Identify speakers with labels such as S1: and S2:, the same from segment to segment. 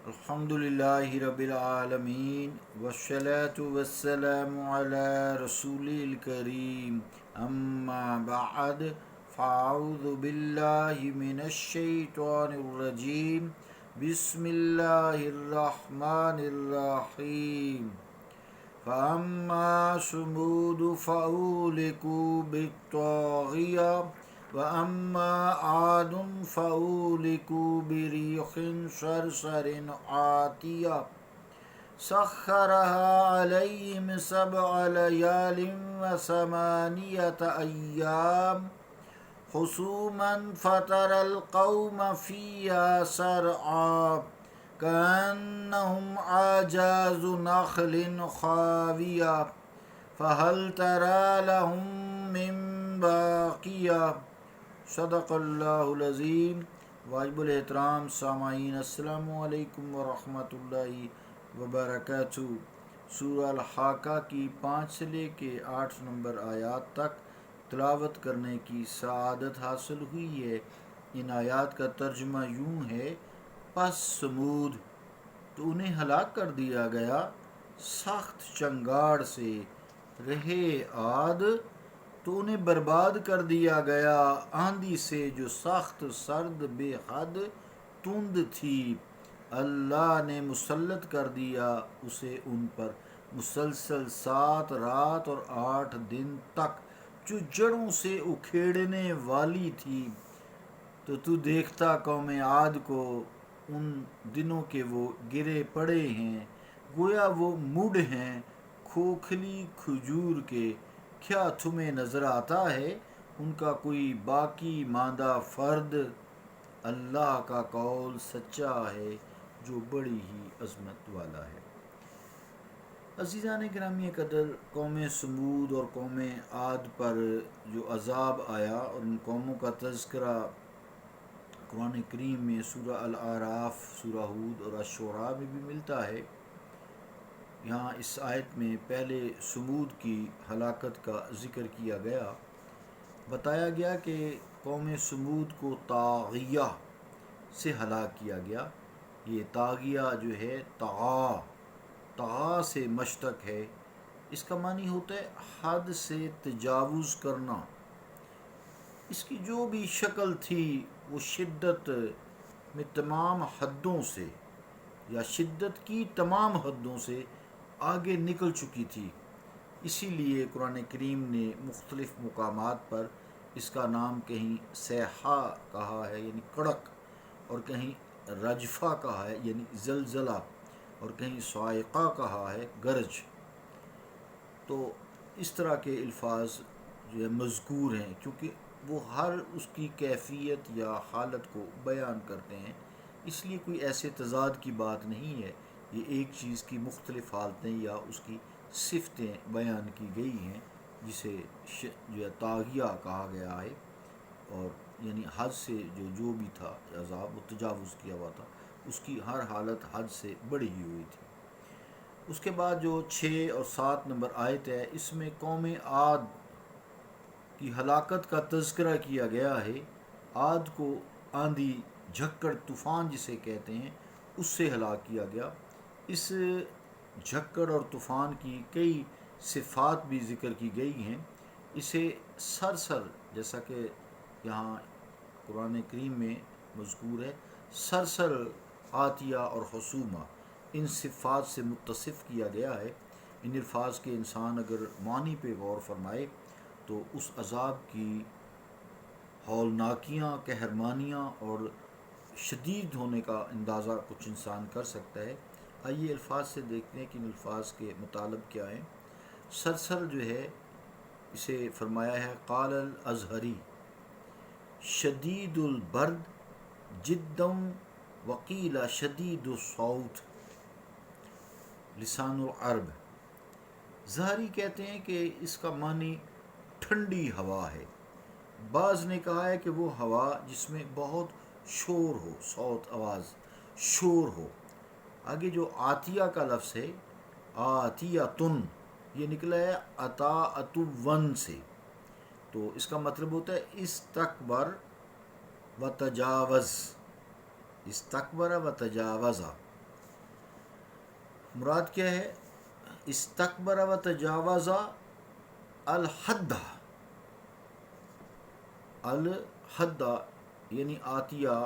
S1: الحمدللہ رب العالمین والصلاة والسلام علی رسول الکریم اما بعد فاعوذ باللہ من الشیطان الرجیم بسم اللہ الرحمن الرحیم فأما ثمود فأهلكوا بالطاغية وأما عاد فأهلكوا بريح صرصر عاتية سخرها عليهم 7 ليال و8 أيام حسوما فترى القوم فيها سرعا كأنهم أعجاز نخل خاوية فهل ترى لهم من باقية صدق اللہ العظیم۔ واجب الاحترام سامعین، السلام علیکم ورحمۃ اللہ وبرکاتہ۔ سورہ الحاقہ کی 5 سے لے کے 8 نمبر آیات تک تلاوت کرنے کی سعادت حاصل ہوئی ہے۔ ان آیات کا ترجمہ یوں ہے: پس سمود تو انہیں ہلاک کر دیا گیا سخت چنگاڑ سے، رہے عاد تو انہیں برباد کر دیا گیا آندھی سے جو سخت سرد بے حد تند تھی۔ اللہ نے مسلط کر دیا اسے ان پر مسلسل 7 رات اور 8 دن تک، جو جڑوں سے اکھیڑنے والی تھی۔ تو دیکھتا قوم عاد کو ان دنوں کے وہ گرے پڑے ہیں، گویا وہ مڈ ہیں کھوکھلی کھجور کے۔ کیا تمہیں نظر آتا ہے ان کا کوئی باقی ماندہ فرد؟ اللہ کا قول سچا ہے جو بڑی ہی عظمت والا ہے۔ عزیزان گرامی قدر، قوم سمود اور قوم عاد پر جو عذاب آیا اور ان قوموں کا تذکرہ قرآن کریم میں سورہ الاعراف، سورہ ہود اور الشعراء میں بھی ملتا ہے۔ یہاں اس آیت میں پہلے سمود کی ہلاکت کا ذکر کیا گیا۔ بتایا گیا کہ قوم سمود کو طاغیہ سے ہلاک کیا گیا۔ یہ طاغیہ جو ہے طغا سے مشتق ہے۔ اس کا معنی ہوتا ہے حد سے تجاوز کرنا۔ اس کی جو بھی شکل تھی وہ شدت میں تمام حدوں سے یا شدت کی تمام حدوں سے آگے نکل چکی تھی۔ اسی لیے قرآن کریم نے مختلف مقامات پر اس کا نام کہیں صیحہ کہا ہے یعنی کڑک، اور کہیں رجفہ کہا ہے یعنی زلزلہ، اور کہیں صاعقہ کہا ہے گرج۔ تو اس طرح کے الفاظ جو ہے مذکور ہیں، کیونکہ وہ ہر اس کی کیفیت یا حالت کو بیان کرتے ہیں، اس لیے کوئی ایسے تضاد کی بات نہیں ہے۔ یہ ایک چیز کی مختلف حالتیں یا اس کی صفتیں بیان کی گئی ہیں، جسے جو ہے طاغیہ کہا گیا ہے، اور یعنی حد سے جو بھی تھا عذاب وہ تجاوز کیا ہوا تھا، اس کی ہر حالت حد سے بڑی ہی ہوئی تھی۔ اس کے بعد جو 6 اور 7 نمبر آیت ہے، اس میں قوم عاد کی ہلاکت کا تذکرہ کیا گیا ہے۔ عاد کو آندھی، جھکڑ، طوفان جسے کہتے ہیں، اس سے ہلاک کیا گیا۔ اس جھکڑ اور طوفان کی کئی صفات بھی ذکر کی گئی ہیں۔ اسے سرسر، جیسا کہ یہاں قرآن کریم میں مذکور ہے، سرسر عاتیہ اور حسومہ، ان صفات سے متصف کیا گیا ہے۔ ان الفاظ کے انسان اگر معنی پہ غور فرمائے تو اس عذاب کی ہولناکیاں، قہرمانیاں اور شدید ہونے کا اندازہ کچھ انسان کر سکتا ہے۔ آئیے الفاظ سے دیکھتے ہیں کہ ان الفاظ کے مطالب کیا ہیں۔ سرسر جو ہے اسے فرمایا ہے قال الازہری شدید البرد جدا وقیل شدید الصوت لسان العرب۔ زہری کہتے ہیں کہ اس کا معنی ٹھنڈی ہوا ہے۔ بعض نے کہا ہے کہ وہ ہوا جس میں بہت شور ہو، صوت، آواز، شور ہو۔ آگے جو عاتیہ کا لفظ ہے، عاتیۃن، یہ نکلا ہے عطاءۃ ون سے، تو اس کا مطلب ہوتا ہے استکبر و تجاوز، استکبر و تجاوزہ، مراد کیا ہے؟ استکبر و تجاوز الحد، الحد یعنی آتیہ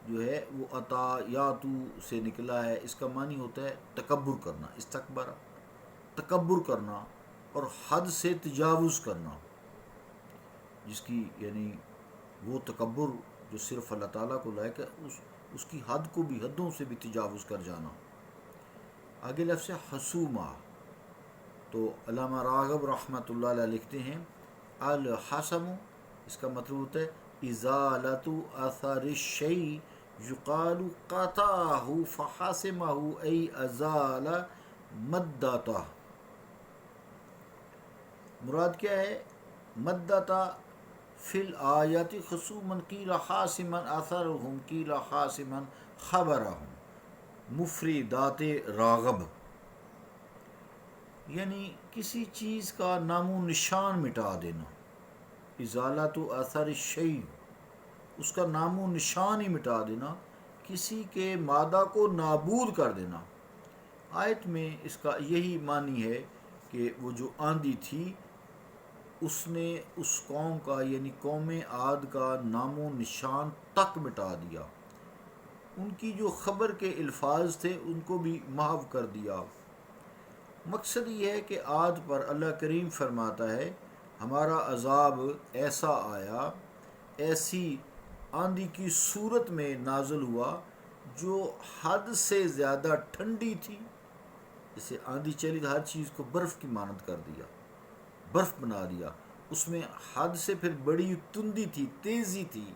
S1: جو ہے وہ عطایاتو سے نکلا ہے، اس کا معنی ہوتا ہے تکبر کرنا، استکبر تکبر کرنا اور حد سے تجاوز کرنا، جس کی یعنی وہ تکبر جو صرف اللہ تعالیٰ کو لائق ہے، اس کی حد کو بھی، حدوں سے بھی تجاوز کر جانا۔ آگے لفظ حسومہ، تو علامہ راغب رحمۃ اللہ علیہ لکھتے ہیں الحسم، اس کا مطلب ہوتا ہے ازالت اثر الشیء یقال قطعہ فحسمہ ای ازال مدتہ۔ مراد کیا ہے؟ مدتہ فی الآیات خصوماً قیل حاسما اثرہم قیل حاسما خبرہم، مفردات راغب، یعنی کسی چیز کا نام و نشان مٹا دینا، ازالت اثر الشیء، اس کا نام و نشان ہی مٹا دینا، کسی کے مادہ کو نابود کر دینا۔ آیت میں اس کا یہی معنی ہے کہ وہ جو آندھی تھی اس نے اس قوم کا یعنی قوم عاد کا نام و نشان تک مٹا دیا، ان کی جو خبر کے الفاظ تھے ان کو بھی محو کر دیا۔ مقصد یہ ہے کہ عاد پر اللہ کریم فرماتا ہے ہمارا عذاب ایسا آیا، ایسی آندھی کی صورت میں نازل ہوا جو حد سے زیادہ ٹھنڈی تھی، جیسے آندھی چلی تو ہر چیز کو برف کی مانند کر دیا، برف بنا دیا، اس میں حد سے پھر بڑی تندی تھی، تیزی تھی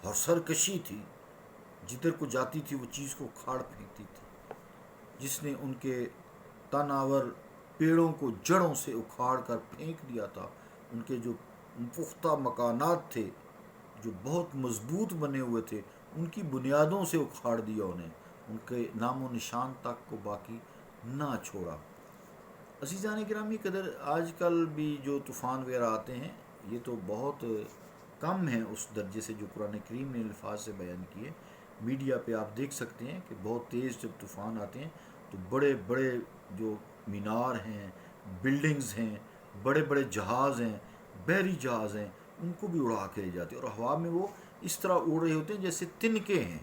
S1: اور سرکشی تھی، جدھر کو جاتی تھی وہ چیز کو کھاڑ پھینکتی تھی، جس نے ان کے تناور پیڑوں کو جڑوں سے اکھاڑ کر پھینک دیا تھا، ان کے جو پختہ مکانات تھے جو بہت مضبوط بنے ہوئے تھے ان کی بنیادوں سے اکھاڑ دیا انہیں، ان کے نام و نشان تک کو باقی نہ چھوڑا۔ عزیزان گرامی قدر، آج کل بھی جو طوفان وغیرہ آتے ہیں یہ تو بہت کم ہیں اس درجے سے جو قرآن کریم نے الفاظ سے بیان کیے۔ میڈیا پہ آپ دیکھ سکتے ہیں کہ بہت تیز جب طوفان آتے ہیں تو بڑے بڑے جو مینار ہیں، بلڈنگز ہیں، بڑے بڑے جہاز ہیں، بحری جہاز ہیں، ان کو بھی اڑا کے لے جاتے ہیں اور ہوا میں وہ اس طرح اڑ رہے ہوتے ہیں جیسے تنکے ہیں۔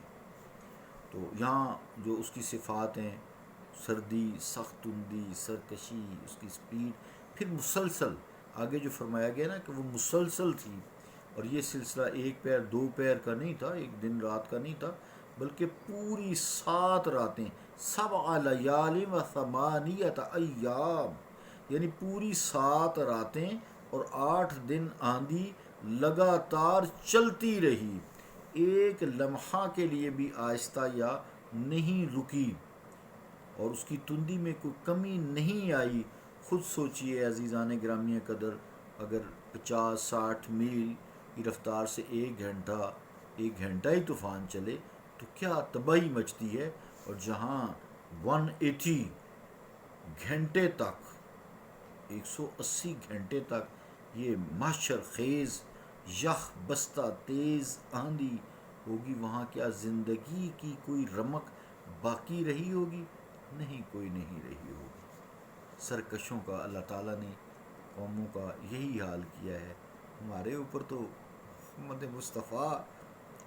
S1: تو یہاں جو اس کی صفات ہیں، سردی، سخت تندی، سرکشی، اس کی سپیڈ، پھر مسلسل آگے جو فرمایا گیا نا کہ وہ مسلسل تھی، اور یہ سلسلہ ایک پیر دو پیر کا نہیں تھا، ایک دن رات کا نہیں تھا، بلکہ پوری 7 راتیں، 7 لیال و 8 ایام، یعنی پوری 7 راتیں اور 8 دن آندھی لگاتار چلتی رہی، ایک لمحہ کے لیے بھی آہستہ یا نہیں رکی، اور اس کی تندی میں کوئی کمی نہیں آئی۔ خود سوچئے عزیزان گرامی قدر، اگر 50-60 میل کی رفتار سے ایک گھنٹہ ہی طوفان چلے تو کیا تباہی مچتی ہے، اور جہاں 180 گھنٹے تک، 180 گھنٹے تک یہ محشر خیز یخ بستہ تیز آندھی ہوگی، وہاں کیا زندگی کی کوئی رمق باقی رہی ہوگی؟ نہیں، کوئی نہیں رہی ہوگی۔ سرکشوں کا اللہ تعالیٰ نے قوموں کا یہی حال کیا ہے۔ ہمارے اوپر تو محمد مصطفیٰ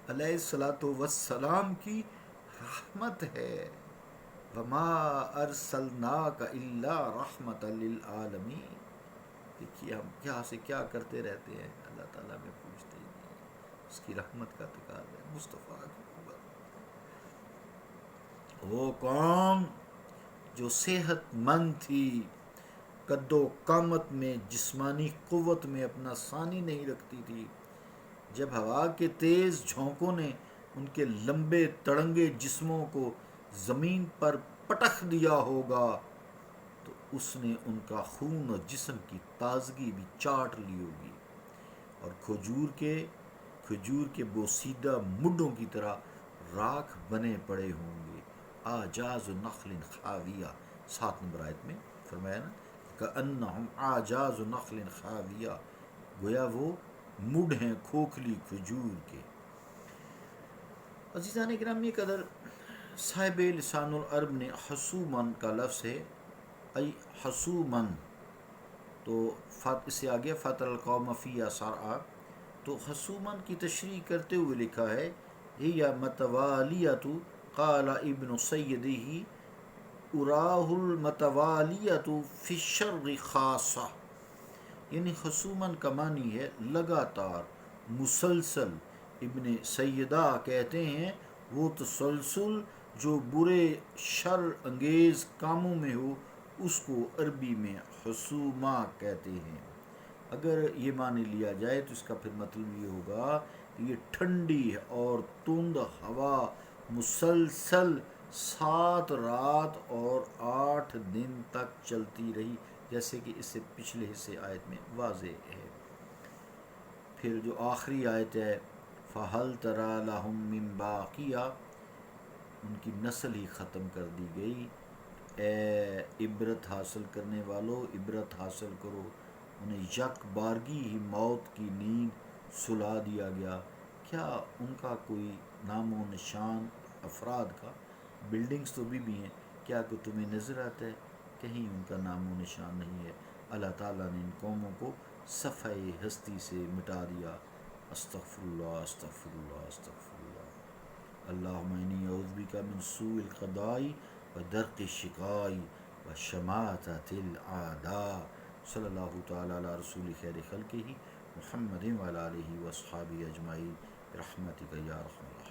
S1: علیہ الصلاۃ والسلام کی رحمت ہے، وما ارسلناک الا رحمۃ للعالمین۔ دیکھیے ہم کیا سے کیا کرتے رہتے ہیں، اللہ تعالیٰ میں پوچھتے ہی نہیں، اس کی رحمت کا تقاضا ہے، مصطفیٰ کی قوت۔ وہ قوم جو صحت مند تھی، قد و قامت میں، جسمانی قوت میں اپنا ثانی نہیں رکھتی تھی، جب ہوا کے تیز جھونکوں نے ان کے لمبے تڑنگے جسموں کو زمین پر پٹخ دیا ہوگا تو اس نے ان کا خون اور جسم کی تازگی بھی چاٹ لی ہوگی، اور کھجور کے بوسیدہ مڈوں کی طرح راکھ بنے پڑے ہوں گے۔ آجاز نخل خاویہ، 7 نمبر آیت میں فرمایا نا کأنہم آجاز نخل خاویہ، گویا وہ مڈ ہیں کھوکھلی کھجور کے۔ عزیزان گرامی قدر، صاحب لسان العرب نے حسومن کا لفظ ہے ای حسومن، تو اس سے آگے فاتر القوم فی سرعا، تو حسومن کی تشریح کرتے ہوئے لکھا ہے ہی متوالیت، قال ابن سیدہ اراہ المتوالیت فی الشر خاصہ، یعنی حسومن کا معنی ہے لگاتار، مسلسل۔ ابن سیدہ کہتے ہیں وہ تسلسل جو برے شر انگیز کاموں میں ہو اس کو عربی میں حسومہ کہتے ہیں۔ اگر یہ معنی لیا جائے تو اس کا پھر مطلب یہ ہوگا کہ یہ ٹھنڈی اور تند ہوا مسلسل 7 رات اور 8 دن تک چلتی رہی، جیسے کہ اس سے پچھلے حصے آیت میں واضح ہے۔ پھر جو آخری آیت ہے فَهَلْ تَرَى لَهُم مِّن بَاقِيَةٍ، ان کی نسل ہی ختم کر دی گئی۔ اے عبرت حاصل کرنے والو، عبرت حاصل کرو، انہیں یک بارگی ہی موت کی نیند سلا دیا گیا، کیا ان کا کوئی نام و نشان افراد کا؟ بلڈنگز تو بھی ہیں، کیا کہ تمہیں نظر آتا ہے؟ کہیں ان کا نام و نشان نہیں ہے۔ اللہ تعالیٰ نے ان قوموں کو صفحہ ہستی سے مٹا دیا۔ استغفر اللہ استغفر اللہ استغفر اللہ۔ اللہم انی اعوذ بک من سوء القضاء و درق الشقاء و شماتۃ الاعداء۔ صلی اللہ تعالیٰ علی رسول خیر خلقہ محمد وعلی آلہ واصحابہ اجمعین برحمتک یا ارحم الراحمین۔